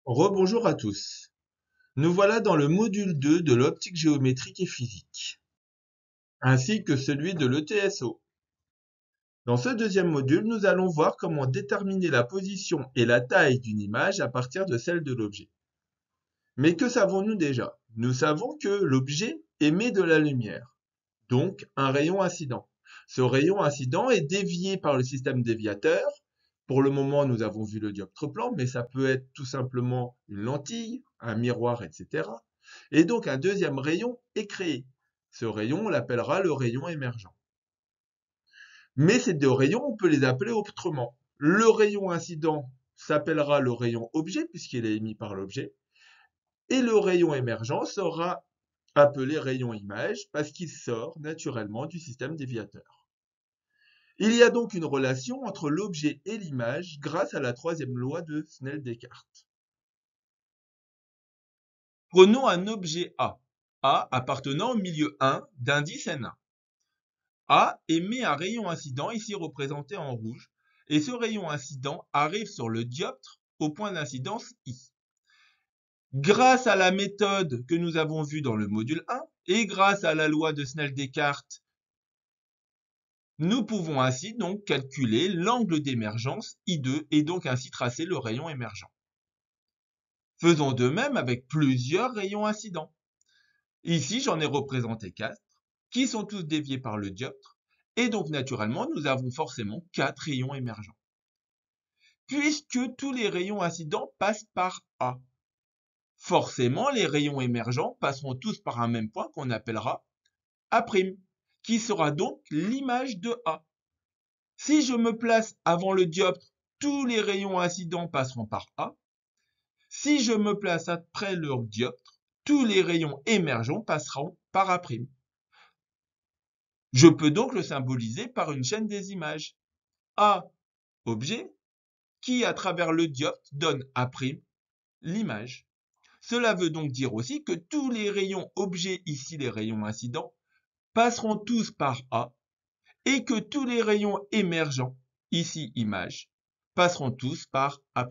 Rebonjour à tous. Nous voilà dans le module 2 de l'optique géométrique et physique, ainsi que celui de l'ETSO. Dans ce deuxième module, nous allons voir comment déterminer la position et la taille d'une image à partir de celle de l'objet. Mais que savons-nous déjà? Nous savons que l'objet émet de la lumière, donc un rayon incident. Ce rayon incident est dévié par le système déviateur. Pour le moment, nous avons vu le dioptre plan, mais ça peut être tout simplement une lentille, un miroir, etc. Et donc un deuxième rayon est créé. Ce rayon, on l'appellera le rayon émergent. Mais ces deux rayons, on peut les appeler autrement. Le rayon incident s'appellera le rayon objet, puisqu'il est émis par l'objet, et le rayon émergent sera appelé rayon image, parce qu'il sort naturellement du système déviateur. Il y a donc une relation entre l'objet et l'image grâce à la troisième loi de Snell-Descartes. Prenons un objet A appartenant au milieu 1 d'indice N1. A émet un rayon incident ici représenté en rouge, et ce rayon incident arrive sur le dioptre au point d'incidence I. Grâce à la méthode que nous avons vue dans le module 1 et grâce à la loi de Snell-Descartes, nous pouvons ainsi donc calculer l'angle d'émergence I2 et donc ainsi tracer le rayon émergent. Faisons de même avec plusieurs rayons incidents. Ici, j'en ai représenté 4, qui sont tous déviés par le dioptre, et donc naturellement, nous avons forcément 4 rayons émergents. Puisque tous les rayons incidents passent par A, forcément, les rayons émergents passeront tous par un même point qu'on appellera A', qui sera donc l'image de A. Si je me place avant le dioptre, tous les rayons incidents passeront par A. Si je me place après le dioptre, tous les rayons émergents passeront par A'. Je peux donc le symboliser par une chaîne des images. A, objet, qui à travers le dioptre donne A', l'image. Cela veut donc dire aussi que tous les rayons objets, ici les rayons incidents, passeront tous par A, et que tous les rayons émergents, ici image, passeront tous par A'.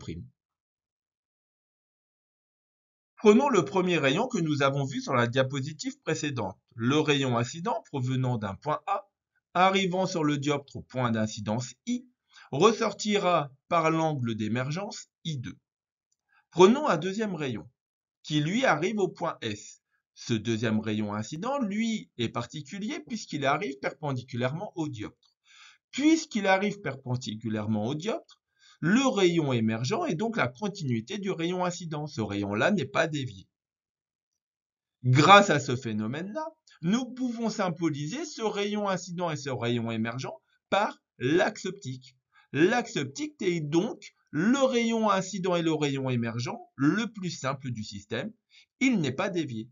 Prenons le premier rayon que nous avons vu sur la diapositive précédente. Le rayon incident provenant d'un point A, arrivant sur le dioptre au point d'incidence I, ressortira par l'angle d'émergence I2. Prenons un deuxième rayon, qui lui arrive au point S. Ce deuxième rayon incident, lui, est particulier puisqu'il arrive perpendiculairement au dioptre. Puisqu'il arrive perpendiculairement au dioptre, le rayon émergent est donc la continuité du rayon incident. Ce rayon-là n'est pas dévié. Grâce à ce phénomène-là, nous pouvons symboliser ce rayon incident et ce rayon émergent par l'axe optique. L'axe optique est donc le rayon incident et le rayon émergent le plus simple du système. Il n'est pas dévié.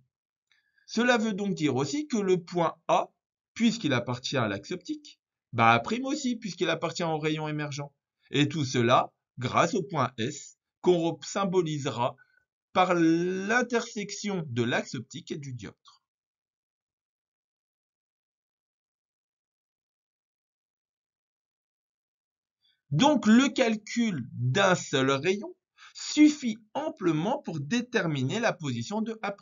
Cela veut donc dire aussi que le point A, puisqu'il appartient à l'axe optique, A' aussi, puisqu'il appartient au rayon émergent. Et tout cela grâce au point S, qu'on symbolisera par l'intersection de l'axe optique et du dioptre. Donc le calcul d'un seul rayon suffit amplement pour déterminer la position de A',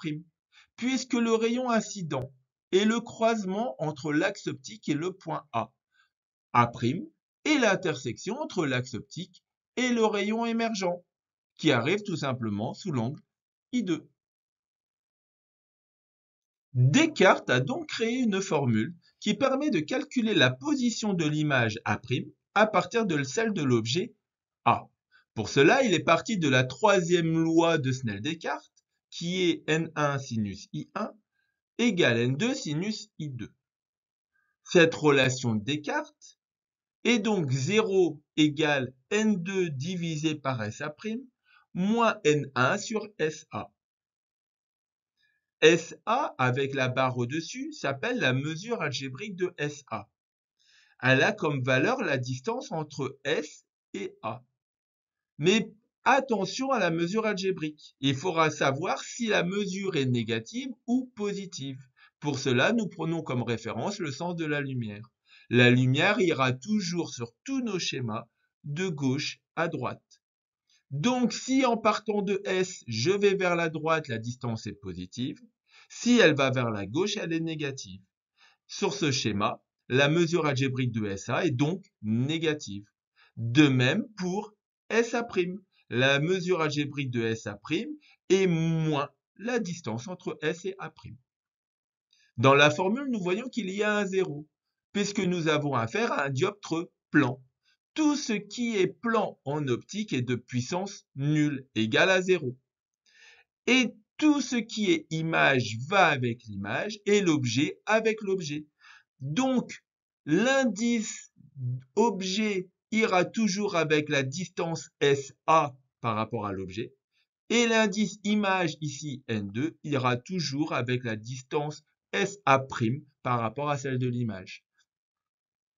puisque le rayon incident est le croisement entre l'axe optique et le point A', et l'intersection entre l'axe optique et le rayon émergent, qui arrive tout simplement sous l'angle I2. Descartes a donc créé une formule qui permet de calculer la position de l'image A' à partir de celle de l'objet A. Pour cela, il est parti de la troisième loi de Snell-Descartes, qui est N1 sinus I1 égale N2 sinus I2. Cette relation de Descartes est donc 0 égale N2 divisé par SA' moins N1 sur SA. SA, avec la barre au-dessus, s'appelle la mesure algébrique de SA. Elle a comme valeur la distance entre S et A. Mais attention à la mesure algébrique. Il faudra savoir si la mesure est négative ou positive. Pour cela, nous prenons comme référence le sens de la lumière. La lumière ira toujours sur tous nos schémas de gauche à droite. Donc, si en partant de S, je vais vers la droite, la distance est positive. Si elle va vers la gauche, elle est négative. Sur ce schéma, la mesure algébrique de SA est donc négative. De même pour SA'. La mesure algébrique de SA' est moins la distance entre S et A'. Dans la formule, nous voyons qu'il y a un zéro, puisque nous avons affaire à un dioptre plan. Tout ce qui est plan en optique est de puissance nulle, égale à zéro. Et tout ce qui est image va avec l'image et l'objet avec l'objet. Donc, l'indice objet ira toujours avec la distance SA par rapport à l'objet. Et l'indice image, ici N2, ira toujours avec la distance SA' par rapport à celle de l'image.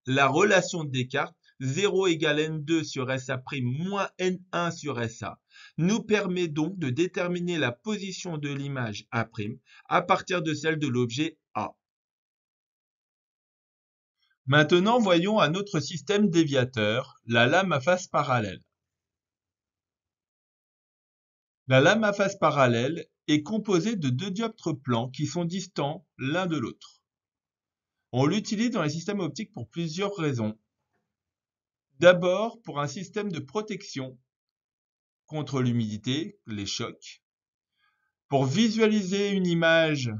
La relation de Descartes, 0 égale N2 sur SA' moins N1 sur SA, nous permet donc de déterminer la position de l'image A' à partir de celle de l'objet A. Maintenant, voyons un autre système déviateur, la lame à face parallèle. La lame à face parallèle est composée de deux dioptres plans qui sont distants l'un de l'autre. On l'utilise dans les systèmes optiques pour plusieurs raisons. D'abord, pour un système de protection contre l'humidité, les chocs, pour visualiser une image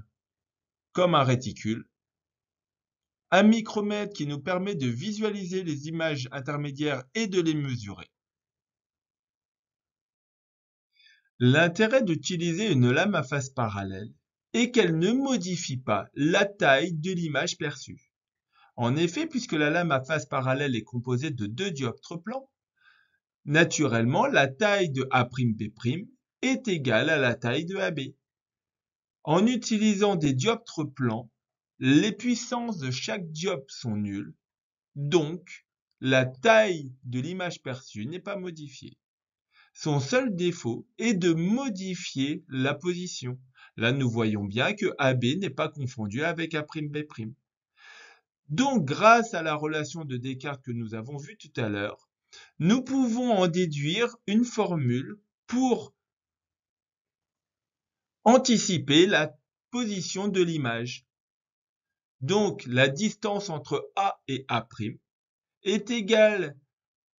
comme un réticule, un micromètre qui nous permet de visualiser les images intermédiaires et de les mesurer. L'intérêt d'utiliser une lame à face parallèle est qu'elle ne modifie pas la taille de l'image perçue. En effet, puisque la lame à face parallèle est composée de deux dioptres plans, naturellement, la taille de A'B' est égale à la taille de AB. En utilisant des dioptres plans, les puissances de chaque dioptre sont nulles, donc la taille de l'image perçue n'est pas modifiée. Son seul défaut est de modifier la position. Là, nous voyons bien que AB n'est pas confondu avec A'B'. Donc, grâce à la relation de Descartes que nous avons vue tout à l'heure, nous pouvons en déduire une formule pour anticiper la position de l'image. Donc, la distance entre A et A' est égale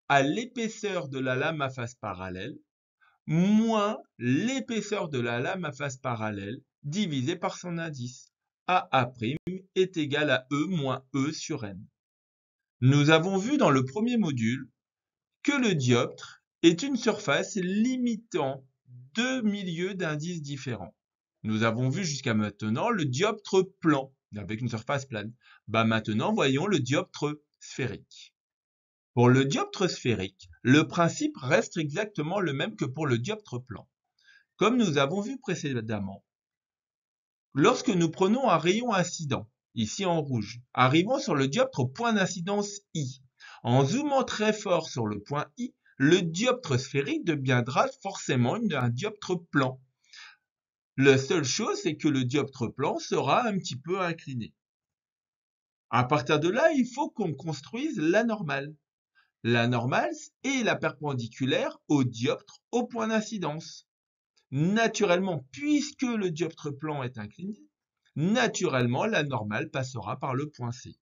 à l'épaisseur de la lame à face parallèle moins l'épaisseur de la lame à face parallèle divisé par son indice. AA' est égal à E moins E sur N. Nous avons vu dans le premier module que le dioptre est une surface limitant deux milieux d'indices différents. Nous avons vu jusqu'à maintenant le dioptre plan avec une surface plane. Maintenant, voyons le dioptre sphérique. Pour le dioptre sphérique, le principe reste exactement le même que pour le dioptre plan. Comme nous avons vu précédemment, lorsque nous prenons un rayon incident, ici en rouge, arrivant sur le dioptre au point d'incidence I, en zoomant très fort sur le point I, le dioptre sphérique deviendra forcément un dioptre plan. La seule chose, c'est que le dioptre plan sera un petit peu incliné. À partir de là, il faut qu'on construise la normale. La normale est la perpendiculaire au dioptre au point d'incidence. Naturellement, puisque le dioptre plan est incliné, naturellement, la normale passera par le point C.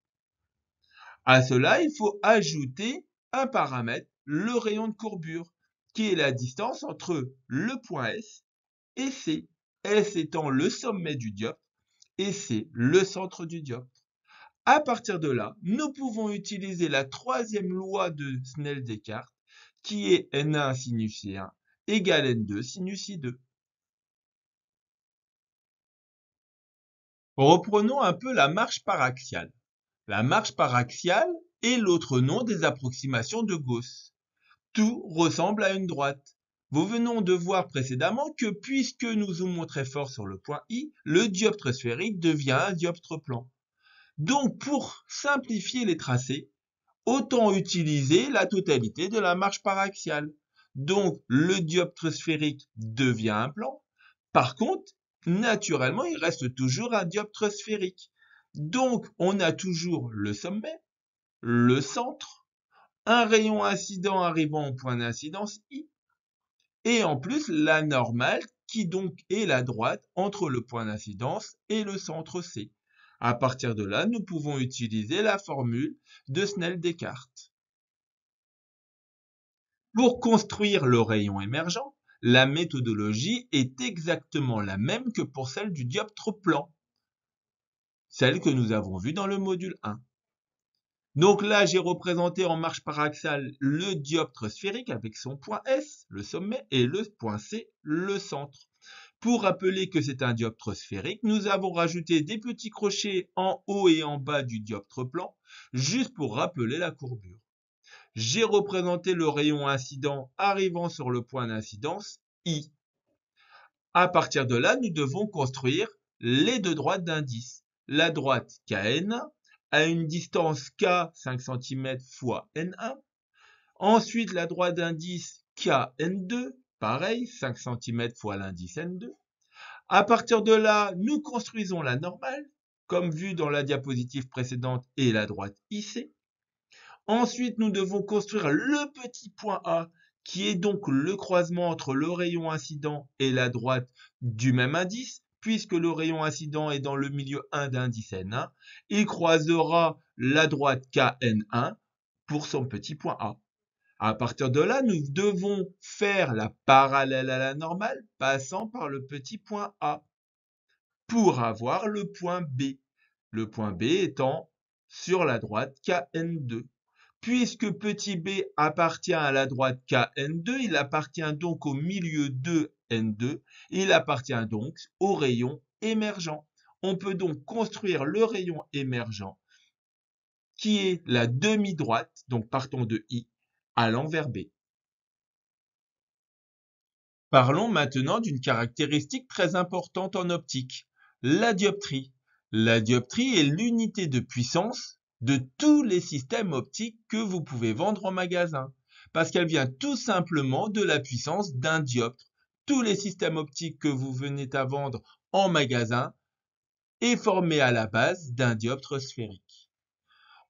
À cela, il faut ajouter un paramètre, le rayon de courbure, qui est la distance entre le point S et C. S étant le sommet du dioptre et C le centre du dioptre. À partir de là, nous pouvons utiliser la troisième loi de Snell-Descartes, qui est N1 sinus I1 égale N2 sinus I2. Reprenons un peu la marche paraxiale. La marche paraxiale est l'autre nom des approximations de Gauss. Tout ressemble à une droite. Vous venons de voir précédemment que puisque nous zoomons très fort sur le point I, le dioptre sphérique devient un dioptre plan. Donc, pour simplifier les tracés, autant utiliser la totalité de la marche paraxiale. Donc, le dioptre sphérique devient un plan. Par contre, naturellement, il reste toujours un dioptre sphérique. Donc, on a toujours le sommet, le centre, un rayon incident arrivant au point d'incidence I, et en plus la normale qui donc est la droite entre le point d'incidence et le centre C. À partir de là, nous pouvons utiliser la formule de Snell-Descartes. Pour construire le rayon émergent, la méthodologie est exactement la même que pour celle du dioptre plan, celle que nous avons vue dans le module 1. Donc là, j'ai représenté en marche paraxiale le dioptre sphérique avec son point S, le sommet, et le point C, le centre. Pour rappeler que c'est un dioptre sphérique, nous avons rajouté des petits crochets en haut et en bas du dioptre plan, juste pour rappeler la courbure. J'ai représenté le rayon incident arrivant sur le point d'incidence I. À partir de là, nous devons construire les deux droites d'indice. La droite KN à une distance K 5 cm fois N1. Ensuite, la droite d'indice KN2, pareil, 5 cm fois l'indice N2. À partir de là, nous construisons la normale, comme vu dans la diapositive précédente, et la droite IC. Ensuite, nous devons construire le petit point A, qui est donc le croisement entre le rayon incident et la droite du même indice, puisque le rayon incident est dans le milieu 1 d'indice N1. Il croisera la droite KN1 pour son petit point A. À partir de là, nous devons faire la parallèle à la normale, passant par le petit point A, pour avoir le point B. Le point B étant sur la droite KN2. Puisque petit b appartient à la droite KN2, il appartient donc au milieu 2N2, il appartient donc au rayon émergent. On peut donc construire le rayon émergent qui est la demi-droite, donc partons de I, allant vers B. Parlons maintenant d'une caractéristique très importante en optique, la dioptrie. La dioptrie est l'unité de puissance de tous les systèmes optiques que vous pouvez vendre en magasin, parce qu'elle vient tout simplement de la puissance d'un dioptre. Tous les systèmes optiques que vous venez à vendre en magasin est formé à la base d'un dioptre sphérique.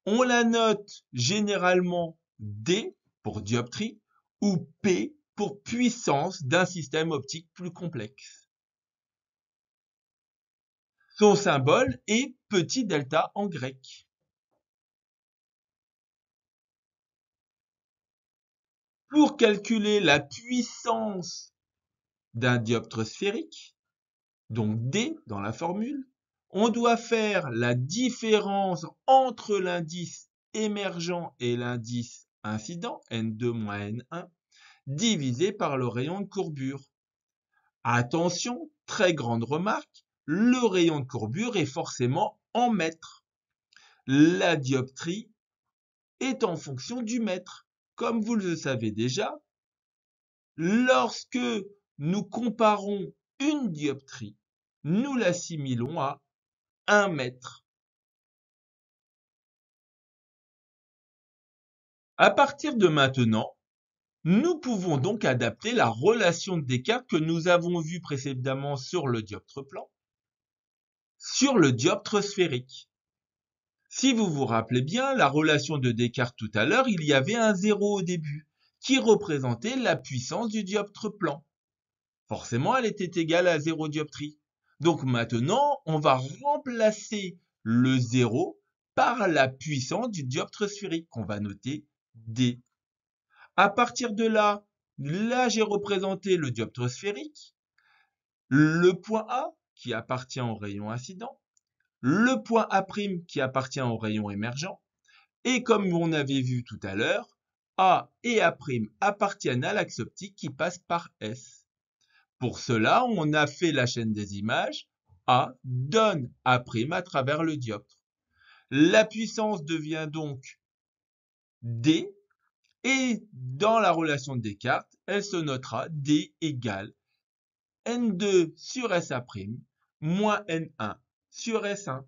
On la note généralement D pour dioptrie ou P pour puissance d'un système optique plus complexe. Son symbole est petit delta en grec. Pour calculer la puissance d'un dioptre sphérique, donc D dans la formule, on doit faire la différence entre l'indice émergent et l'indice incident, N2 moins N1, divisé par le rayon de courbure. Attention, très grande remarque, le rayon de courbure est forcément en mètres. La dioptrie est en fonction du mètre. Comme vous le savez déjà, lorsque nous comparons une dioptrie, nous l'assimilons à 1 mètre. À partir de maintenant, nous pouvons donc adapter la relation de Descartes que nous avons vue précédemment sur le dioptre plan sur le dioptre sphérique. Si vous vous rappelez bien, la relation de Descartes tout à l'heure, il y avait un 0 au début, qui représentait la puissance du dioptre plan. Forcément, elle était égale à 0 dioptrie. Donc maintenant, on va remplacer le 0 par la puissance du dioptre sphérique, qu'on va noter D. À partir de là, j'ai représenté le dioptre sphérique, le point A, qui appartient au rayon incident, le point A' qui appartient au rayon émergent, et comme on avait vu tout à l'heure, A et A' appartiennent à l'axe optique qui passe par S. Pour cela, on a fait la chaîne des images. A donne A' à travers le dioptre. La puissance devient donc D, et dans la relation de Descartes, elle se notera D égale N2 sur SA' moins N1 sur S1.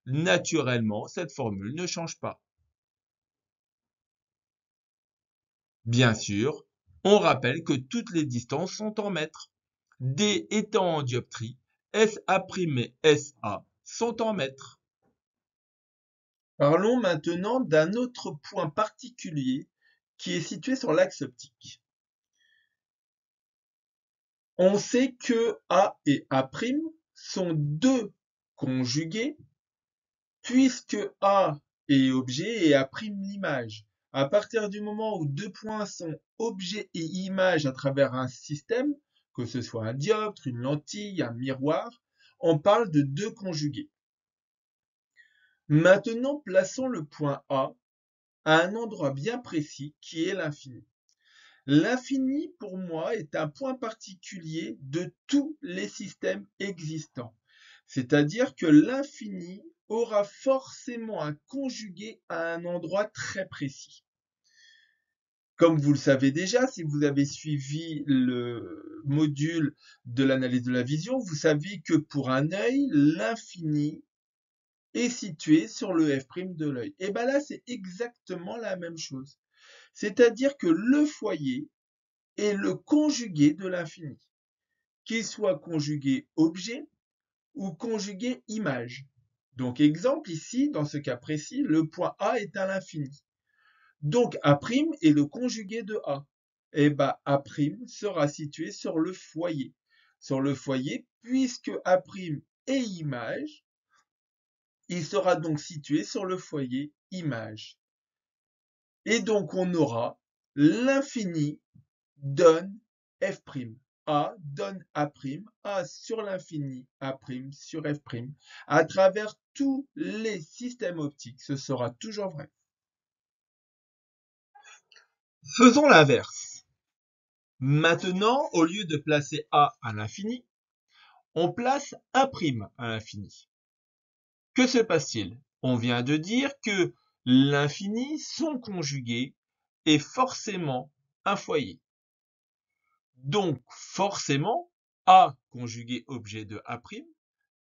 Naturellement, cette formule ne change pas. Bien sûr, on rappelle que toutes les distances sont en mètres. D étant en dioptrie, SA' et SA sont en mètres. Parlons maintenant d'un autre point particulier qui est situé sur l'axe optique. On sait que A et A' sont deux conjugués puisque A est objet et A' l'image. À partir du moment où deux points sont objet et image à travers un système, que ce soit un dioptre, une lentille, un miroir, on parle de deux conjugués. Maintenant, plaçons le point A à un endroit bien précis qui est l'infini. L'infini, pour moi, est un point particulier de tous les systèmes existants. C'est-à-dire que l'infini aura forcément un conjugué à un endroit très précis. Comme vous le savez déjà, si vous avez suivi le module de l'analyse de la vision, vous savez que pour un œil, l'infini est situé sur le f' de l'œil. Et bien là, c'est exactement la même chose. C'est-à-dire que le foyer est le conjugué de l'infini, qu'il soit conjugué objet ou conjugué image. Donc exemple ici, dans ce cas précis, le point A est à l'infini. Donc A' est le conjugué de A. Et bien A' sera situé sur le foyer. Sur le foyer, puisque A' est image, il sera donc situé sur le foyer image. Et donc on aura l'infini donne f'. A donne A', A sur l'infini, A' sur f'. À travers tous les systèmes optiques, ce sera toujours vrai. Faisons l'inverse. Maintenant, au lieu de placer A à l'infini, on place A' à l'infini. Que se passe-t-il? On vient de dire que l'infini, son conjugué, est forcément un foyer. Donc, forcément, A conjugué objet de A',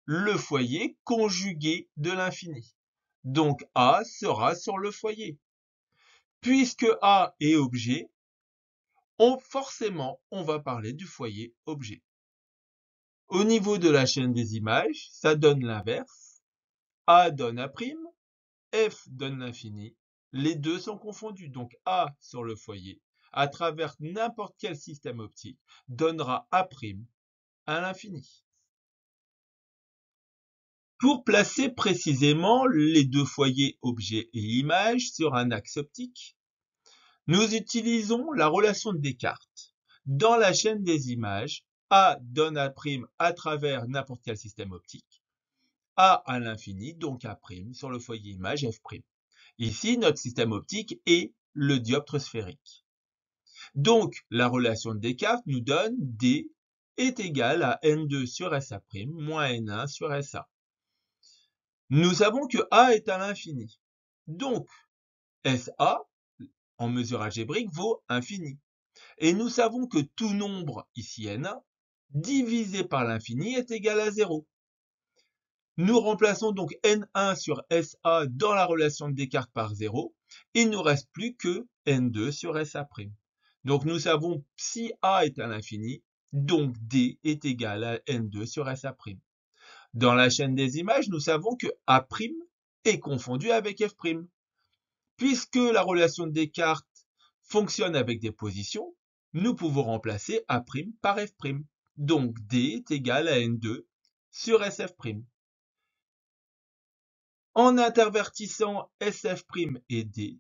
le foyer conjugué de l'infini. Donc, A sera sur le foyer. Puisque A est objet, forcément, on va parler du foyer objet. Au niveau de la chaîne des images, ça donne l'inverse. A donne A', F donne l'infini. Les deux sont confondus. Donc, A sur le foyer, à travers n'importe quel système optique, donnera A' à l'infini. Pour placer précisément les deux foyers objet et image sur un axe optique, nous utilisons la relation de Descartes. Dans la chaîne des images, A donne A' à travers n'importe quel système optique. A à l'infini, donc A' sur le foyer image F'. Ici, notre système optique est le dioptre sphérique. Donc, la relation de Descartes nous donne D est égal à N2 sur SA' moins N1 sur SA. Nous savons que A est à l'infini. Donc, SA, en mesure algébrique, vaut infini. Et nous savons que tout nombre, ici N1, divisé par l'infini est égal à 0. Nous remplaçons donc N1 sur SA dans la relation de Descartes par 0. Il ne nous reste plus que N2 sur SA'. Donc nous savons si A est à l'infini, donc D est égal à N2 sur SA'. Dans la chaîne des images, nous savons que A' est confondu avec F'. Puisque la relation de Descartes fonctionne avec des positions, nous pouvons remplacer A' par F'. Donc D est égal à N2 sur SF'. En intervertissant SF' et D,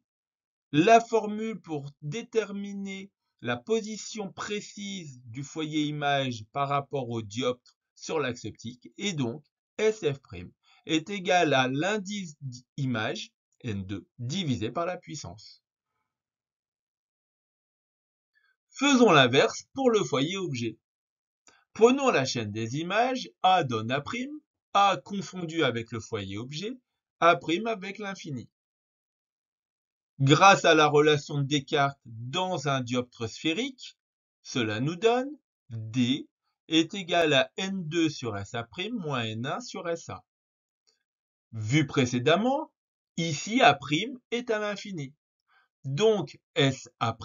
la formule pour déterminer la position précise du foyer image par rapport au dioptre sur l'axe optique est donc SF' est égal à l'indice image, N2, divisé par la puissance. Faisons l'inverse pour le foyer objet. Prenons la chaîne des images, A donne A', A confondu avec le foyer objet, A' avec l'infini. Grâce à la relation de Descartes dans un dioptre sphérique, cela nous donne D est égal à N2 sur SA' moins N1 sur SA. Vu précédemment, ici A' est à l'infini. Donc SA'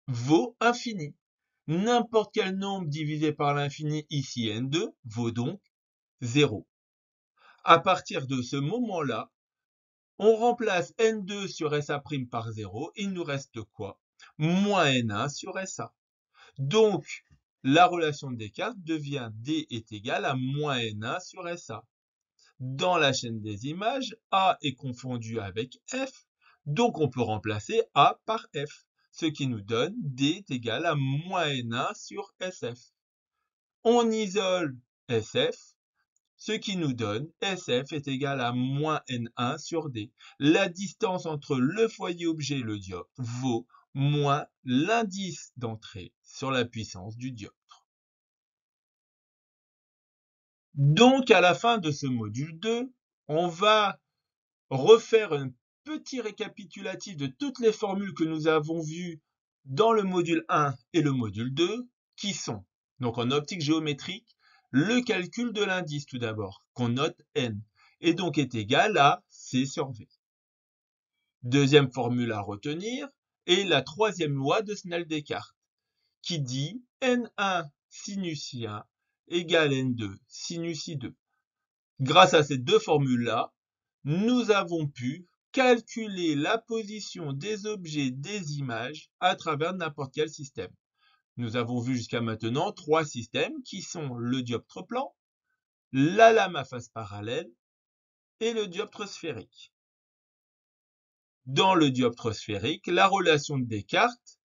vaut infini. N'importe quel nombre divisé par l'infini, ici N2, vaut donc 0. À partir de ce moment-là, on remplace N2 sur SA' par 0, il nous reste quoi? Moins N1 sur SA. Donc, la relation de Descartes devient D est égal à moins N1 sur SA. Dans la chaîne des images, A est confondu avec F, donc on peut remplacer A par F, ce qui nous donne D est égal à moins N1 sur SF. On isole SF, ce qui nous donne SF est égal à moins N1 sur D. La distance entre le foyer objet et le dioptre vaut moins l'indice d'entrée sur la puissance du dioptre. Donc, à la fin de ce module 2, on va refaire un petit récapitulatif de toutes les formules que nous avons vues dans le module 1 et le module 2, qui sont, donc en optique géométrique, le calcul de l'indice tout d'abord, qu'on note n, et donc est égal à c sur v. Deuxième formule à retenir est la troisième loi de Snell-Descartes, qui dit n1 sinus I1 égale n2 sinus I2. Grâce à ces deux formules-là, nous avons pu calculer la position des objets des images à travers n'importe quel système. Nous avons vu jusqu'à maintenant 3 systèmes qui sont le dioptre plan, la lame à face parallèle et le dioptre sphérique. Dans le dioptre sphérique, la relation de Descartes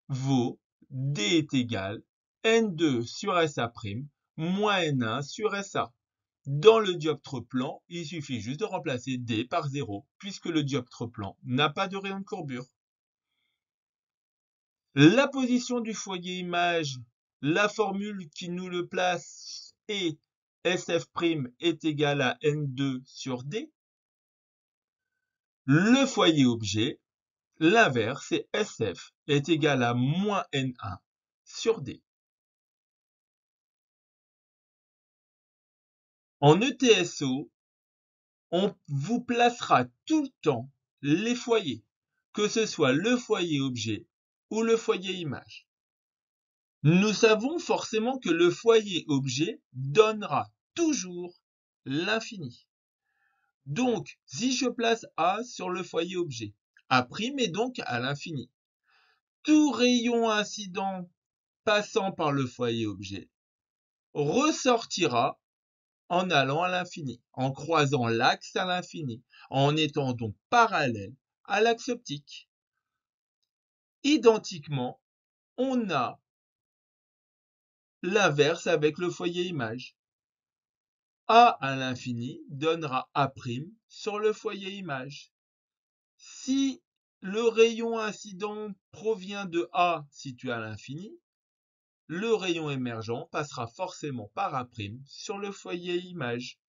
vaut D est égal N2 sur SA' moins N1 sur SA. Dans le dioptre plan, il suffit juste de remplacer D par 0, puisque le dioptre plan n'a pas de rayon de courbure. La position du foyer image, la formule qui nous le place est SF' est égal à N2 sur D. Le foyer objet, l'inverse, c'est SF est égal à moins N1 sur D. En ETSO, on vous placera tout le temps les foyers, que ce soit le foyer objet ou le foyer image. Nous savons forcément que le foyer objet donnera toujours l'infini. Donc, si je place A sur le foyer objet, A' est donc à l'infini. Tout rayon incident passant par le foyer objet ressortira en allant à l'infini, en croisant l'axe à l'infini, en étant donc parallèle à l'axe optique. Identiquement, on a l'inverse avec le foyer image. A à l'infini donnera A' sur le foyer image. Si le rayon incident provient de A situé à l'infini, le rayon émergent passera forcément par A' sur le foyer image.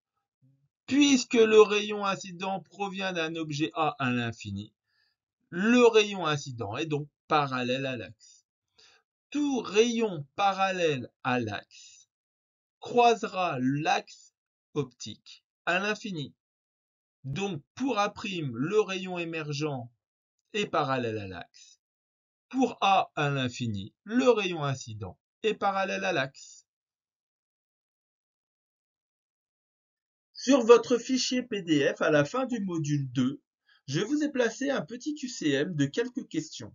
Puisque le rayon incident provient d'un objet A à l'infini, le rayon incident est donc parallèle à l'axe. Tout rayon parallèle à l'axe croisera l'axe optique à l'infini. Donc pour A', le rayon émergent est parallèle à l'axe. Pour A à l'infini, le rayon incident est parallèle à l'axe. Sur votre fichier PDF, à la fin du module 2, je vous ai placé un petit QCM de quelques questions.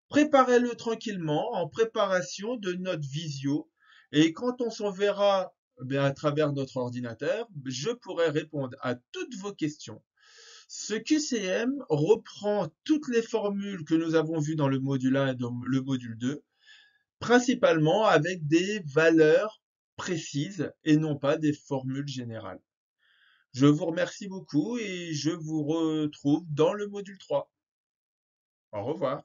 Préparez-le tranquillement en préparation de notre visio et quand on s'en verra à travers notre ordinateur, je pourrai répondre à toutes vos questions. Ce QCM reprend toutes les formules que nous avons vues dans le module 1 et dans le module 2, principalement avec des valeurs précises et non pas des formules générales. Je vous remercie beaucoup et je vous retrouve dans le module 3. Au revoir.